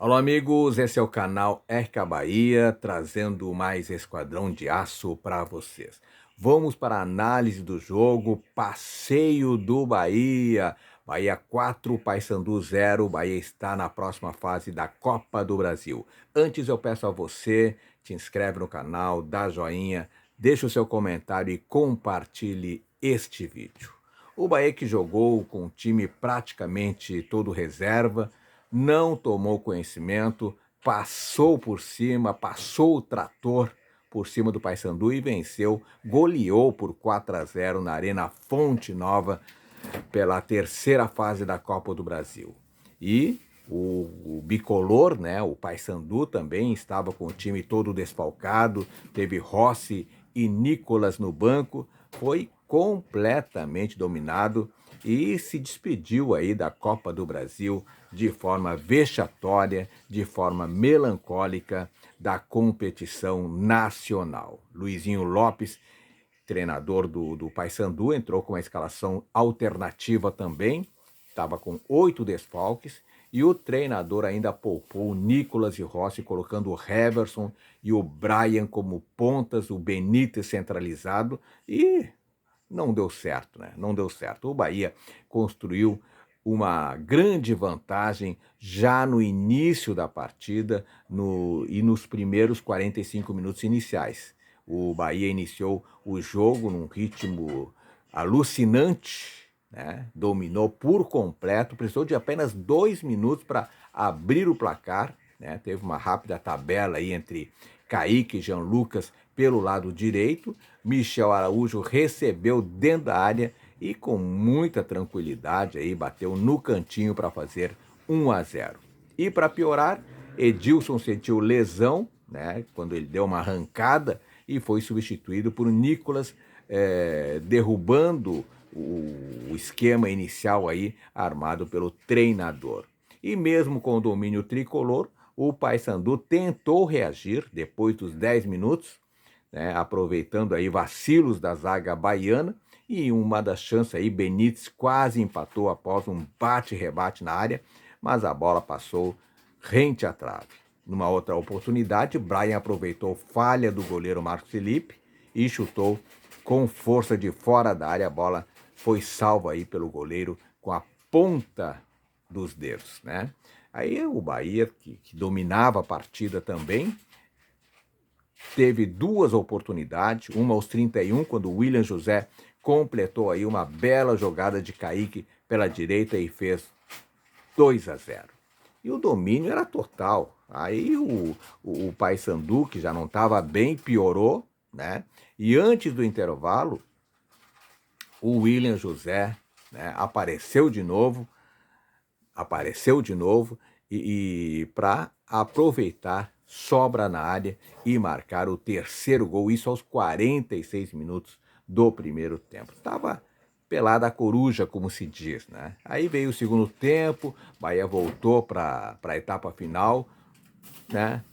Olá, amigos. Esse é o canal RK Bahia, trazendo mais Esquadrão de Aço para vocês. Vamos para a análise do jogo, passeio do Bahia. Bahia 4, Paysandu 0. Bahia está na próxima fase da Copa do Brasil. Antes eu peço a você, te inscreve no canal, dá joinha, deixa o seu comentário e compartilhe este vídeo. O Bahia, que jogou com o time praticamente todo reserva, não tomou conhecimento, passou por cima, passou o trator por cima do Paysandu e venceu, goleou por 4-0 na Arena Fonte Nova pela terceira fase da Copa do Brasil. E o bicolor, né, o Paysandu também estava com o time todo desfalcado, teve Rossi e Nicolas no banco, foi completamente dominado e se despediu aí da Copa do Brasil de forma vexatória, de forma melancólica da competição nacional. Luizinho Lopes, treinador do Paysandu, entrou com uma escalação alternativa também, estava com 8 desfalques, e o treinador ainda poupou o Nicolas e Rossi, colocando o Heverson e o Brian como pontas, o Benítez centralizado, e não deu certo, né? Não deu certo. O Bahia construiu uma grande vantagem já no início da partida e nos primeiros 45 minutos iniciais. O Bahia iniciou o jogo num ritmo alucinante, né? Dominou por completo, precisou de apenas 2 minutos para abrir o placar, né? Teve uma rápida tabela aí entre Kaique e Jean Lucas pelo lado direito. Michel Araújo recebeu dentro da área e com muita tranquilidade aí bateu no cantinho para fazer 1-0. E para piorar, Edilson sentiu lesão, né, quando ele deu uma arrancada e foi substituído por Nicolas, derrubando o esquema inicial aí armado pelo treinador. E mesmo com o domínio tricolor, o Paysandu tentou reagir depois dos 10 minutos, né, aproveitando aí vacilos da zaga baiana, e uma das chances aí, Benítez quase empatou após um bate-rebate na área, mas a bola passou rente à trave. Numa outra oportunidade, Brian aproveitou falha do goleiro Marcos Felipe e chutou com força de fora da área. A bola foi salva aí pelo goleiro com a ponta dos dedos, né? Aí o Bahia, que dominava a partida também, teve duas oportunidades, uma aos 31, quando o William José completou aí uma bela jogada de Kaique pela direita e fez 2-0. E o domínio era total. Aí o Paysandu, que já não estava bem, piorou, né? E antes do intervalo, o William José, né, apareceu de novo e para aproveitar, sobra na área e marcar o terceiro gol, isso aos 46 minutos do primeiro tempo. Estava pelada a coruja, como se diz, né? Aí veio o segundo tempo, Bahia voltou para a etapa final, né?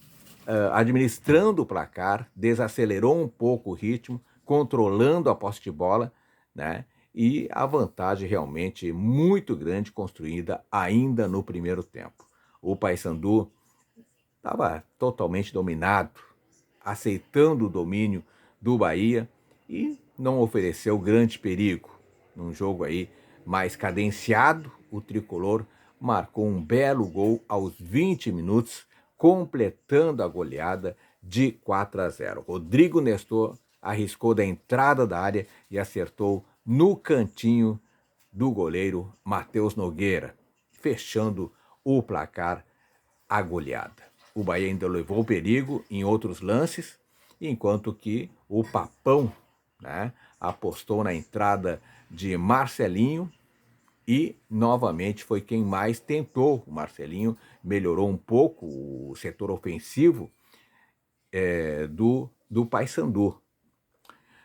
Administrando o placar, desacelerou um pouco o ritmo, controlando a posse de bola, né? E a vantagem realmente muito grande construída ainda no primeiro tempo. O Paysandu estava totalmente dominado, aceitando o domínio do Bahia e não ofereceu grande perigo. Num jogo aí mais cadenciado, o tricolor marcou um belo gol aos 20 minutos, completando a goleada de 4-0. Rodrigo Nestor arriscou da entrada da área e acertou no cantinho do goleiro Matheus Nogueira, fechando o placar a goleada. O Bahia ainda levou perigo em outros lances, enquanto que o Papão, né, apostou na entrada de Marcelinho e novamente foi quem mais tentou. O Marcelinho melhorou um pouco o setor ofensivo do Paysandu.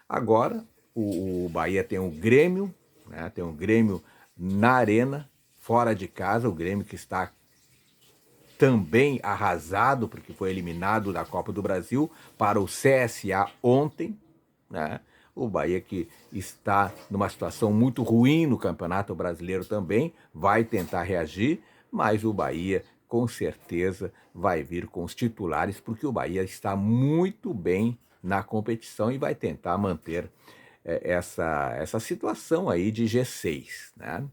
Agora o Bahia tem um Grêmio, né, tem um Grêmio na arena, fora de casa, o Grêmio que está também arrasado, porque foi eliminado da Copa do Brasil para o CSA ontem, né? O Bahia, que está numa situação muito ruim no Campeonato Brasileiro também, vai tentar reagir, mas o Bahia com certeza vai vir com os titulares, porque o Bahia está muito bem na competição e vai tentar manter essa situação aí de G6, né?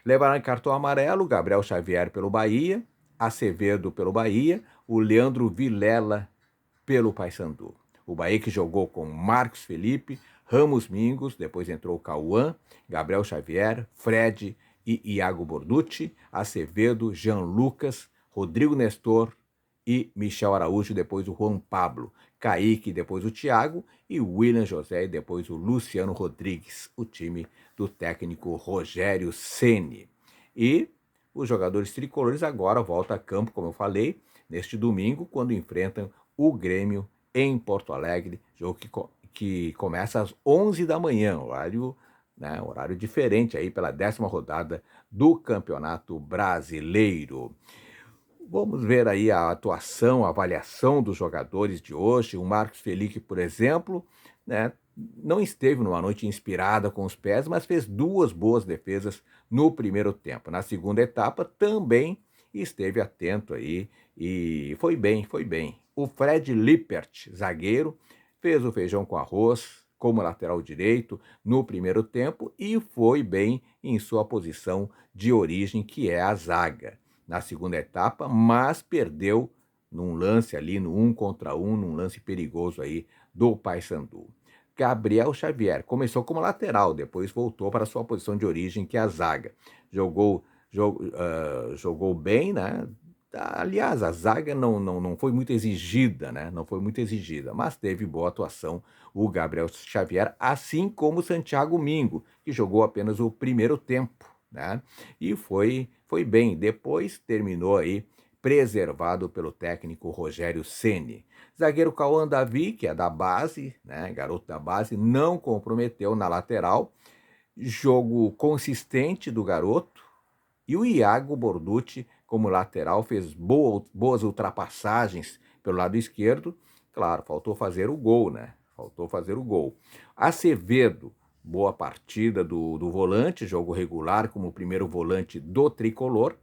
Levaram cartão amarelo, Gabriel Xavier pelo Bahia, Acevedo pelo Bahia, o Leandro Vilela pelo Paysandu. O Bahia que jogou com Marcos Felipe, Ramos Mingos, depois entrou Cauã, Gabriel Xavier, Fred e Iago Borducci, Acevedo, Jean Lucas, Rodrigo Nestor e Michel Araújo, depois o Juan Pablo, Kaique, depois o Thiago e William José e depois o Luciano Rodrigues, o time do técnico Rogério Ceni. E os jogadores tricolores agora voltam a campo, como eu falei, neste domingo, quando enfrentam o Grêmio em Porto Alegre, jogo que começa às 11 da manhã, horário diferente aí pela 10ª rodada do Campeonato Brasileiro. Vamos ver aí a atuação, a avaliação dos jogadores de hoje. O Marcos Felipe, por exemplo, né, não esteve numa noite inspirada com os pés, mas fez 2 boas defesas no primeiro tempo. Na segunda etapa também esteve atento aí e foi bem, foi bem. O Fred Lippert, zagueiro, fez o feijão com arroz como lateral direito no primeiro tempo e foi bem em sua posição de origem, que é a zaga na segunda etapa, mas perdeu num lance ali, no 1 contra 1, num lance perigoso aí do Paysandu. Gabriel Xavier começou como lateral, depois voltou para sua posição de origem, que é a zaga. Jogou bem, né? Aliás, a zaga não foi muito exigida, né? Não foi muito exigida, mas teve boa atuação o Gabriel Xavier, assim como o Santiago Mingo, que jogou apenas o primeiro tempo, né? E foi bem. Depois terminou aí preservado pelo técnico Rogério Ceni. Zagueiro Cauã Davi, que é da base, né? Garoto da base, não comprometeu na lateral. Jogo consistente do garoto. E o Iago Borducci, como lateral, fez boas ultrapassagens pelo lado esquerdo. Claro, faltou fazer o gol, né? Faltou fazer o gol. Acevedo, boa partida do volante, jogo regular como primeiro volante do tricolor.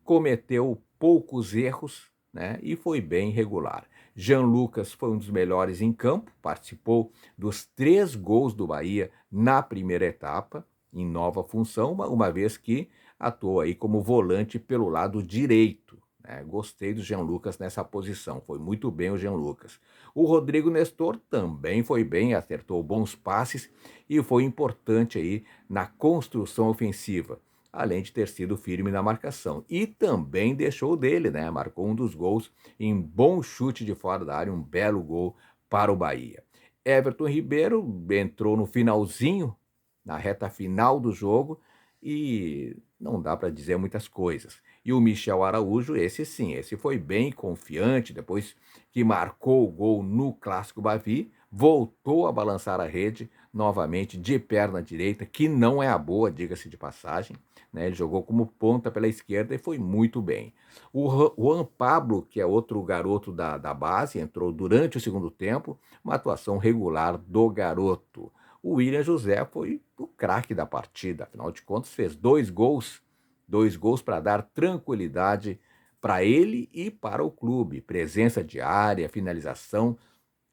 Cometeu poucos erros, né? E foi bem regular. Jean Lucas foi um dos melhores em campo, participou dos 3 gols do Bahia na primeira etapa, em nova função, uma vez que atuou aí como volante pelo lado direito. Né? Gostei do Jean Lucas nessa posição, foi muito bem o Jean Lucas. O Rodrigo Nestor também foi bem, acertou bons passes e foi importante aí na construção ofensiva, além de ter sido firme na marcação. E também deixou dele, né? Marcou um dos gols em bom chute de fora da área, um belo gol para o Bahia. Everton Ribeiro entrou no finalzinho, na reta final do jogo, e não dá para dizer muitas coisas. E o Michel Araújo, esse sim, esse foi bem confiante, depois que marcou o gol no Clássico Bavi, voltou a balançar a rede novamente de perna direita, que não é a boa, diga-se de passagem, né? Ele jogou como ponta pela esquerda e foi muito bem. O Juan Pablo, que é outro garoto da base, entrou durante o segundo tempo, uma atuação regular do garoto. O William José foi o craque da partida, afinal de contas fez 2 gols para dar tranquilidade para ele e para o clube, presença de área, finalização,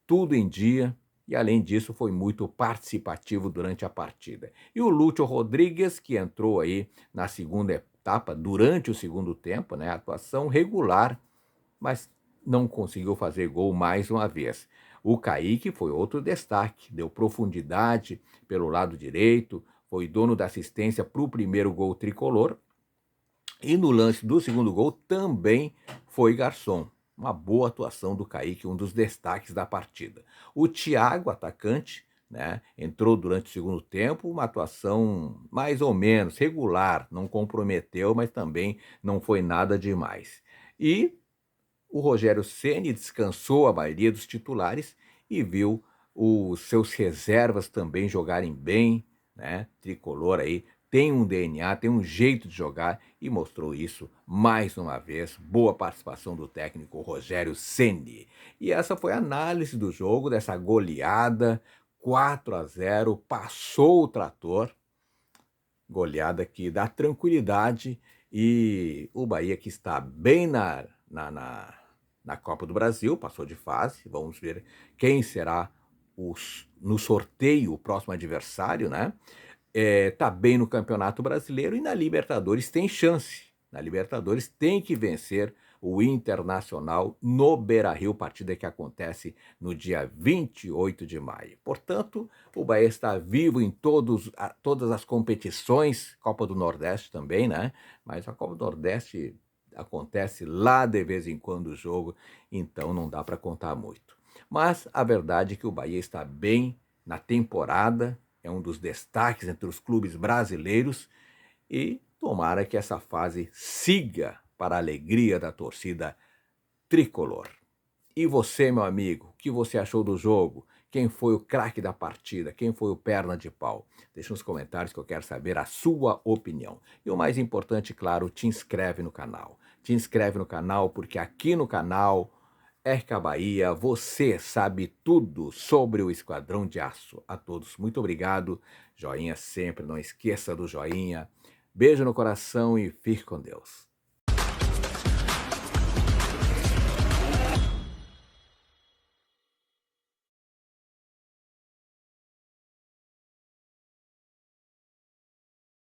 tudo em dia, e além disso foi muito participativo durante a partida. E o Lúcio Rodrigues, que entrou aí na segunda etapa, durante o segundo tempo, né, atuação regular, mas não conseguiu fazer gol mais uma vez. O Kaique foi outro destaque, deu profundidade pelo lado direito, foi dono da assistência para o primeiro gol tricolor, e no lance do segundo gol também foi garçom. Uma boa atuação do Kaique, um dos destaques da partida. O Thiago, atacante, né, entrou durante o segundo tempo, uma atuação mais ou menos regular, não comprometeu, mas também não foi nada demais. E o Rogério Ceni descansou a maioria dos titulares e viu os seus reservas também jogarem bem, né? Tricolor aí tem um DNA, tem um jeito de jogar e mostrou isso mais uma vez. Boa participação do técnico Rogério Ceni. E essa foi a análise do jogo, dessa goleada 4-0, passou o trator, goleada que dá tranquilidade E o Bahia que está bem na Copa do Brasil, passou de fase. Vamos ver quem será no sorteio o próximo adversário, né? Tá bem no Campeonato Brasileiro e na Libertadores tem chance. Na Libertadores tem que vencer o Internacional no Beira-Rio, partida que acontece no dia 28 de maio. Portanto, o Bahia está vivo em todas as competições, Copa do Nordeste também, né? Mas a Copa do Nordeste acontece lá de vez em quando o jogo, então não dá para contar muito. Mas a verdade é que o Bahia está bem na temporada, é um dos destaques entre os clubes brasileiros e tomara que essa fase siga para a alegria da torcida tricolor. E você, meu amigo, o que você achou do jogo? Quem foi o craque da partida? Quem foi o perna de pau? Deixa nos comentários que eu quero saber a sua opinião. E o mais importante, claro, te inscreve no canal. Te inscreve no canal porque aqui no canal RK Bahia você sabe tudo sobre o Esquadrão de Aço. A todos, muito obrigado. Joinha sempre, não esqueça do joinha. Beijo no coração e fique com Deus.